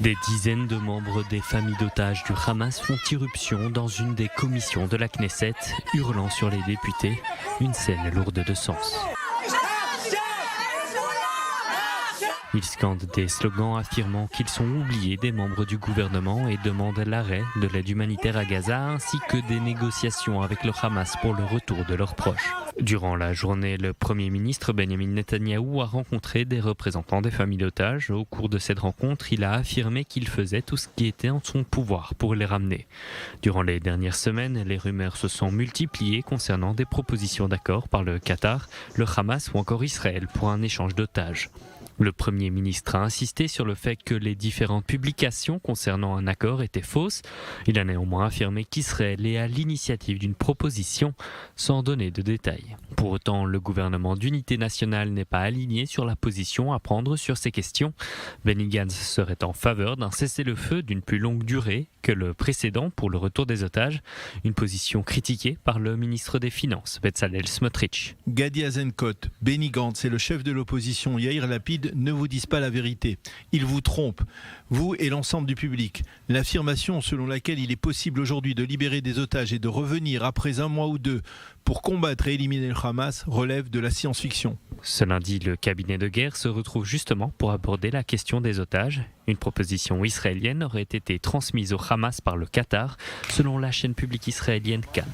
Des dizaines de membres des familles d'otages du Hamas font irruption dans une des commissions de la Knesset, hurlant sur les députés, une scène lourde de sens. Ils scandent des slogans affirmant qu'ils sont oubliés des membres du gouvernement et demandent l'arrêt de l'aide humanitaire à Gaza ainsi que des négociations avec le Hamas pour le retour de leurs proches. Durant la journée, le Premier ministre Benjamin Netanyahou a rencontré des représentants des familles d'otages. Au cours de cette rencontre, il a affirmé qu'il faisait tout ce qui était en son pouvoir pour les ramener. Durant les dernières semaines, les rumeurs se sont multipliées concernant des propositions d'accord par le Qatar, le Hamas ou encore Israël pour un échange d'otages. Le Premier ministre a insisté sur le fait que les différentes publications concernant un accord étaient fausses. Il a néanmoins affirmé qu'Israël est à l'initiative d'une proposition sans donner de détails. Pour autant, le gouvernement d'unité nationale n'est pas aligné sur la position à prendre sur ces questions. Benny Gantz serait en faveur d'un cessez-le-feu d'une plus longue durée que le précédent pour le retour des otages, une position critiquée par le ministre des Finances, Bezalel Smotrich. Gadi Eisenkot, Benny Gantz et le chef de l'opposition Yair Lapid ne vous disent pas la vérité. Ils vous trompent, vous et l'ensemble du public. L'affirmation selon laquelle il est possible aujourd'hui de libérer des otages et de revenir après un mois ou deux pour combattre et éliminer le Hamas relève de la science-fiction. Ce lundi, le cabinet de guerre se retrouve justement pour aborder la question des otages. Une proposition israélienne aurait été transmise au Hamas par le Qatar, selon la chaîne publique israélienne Cannes.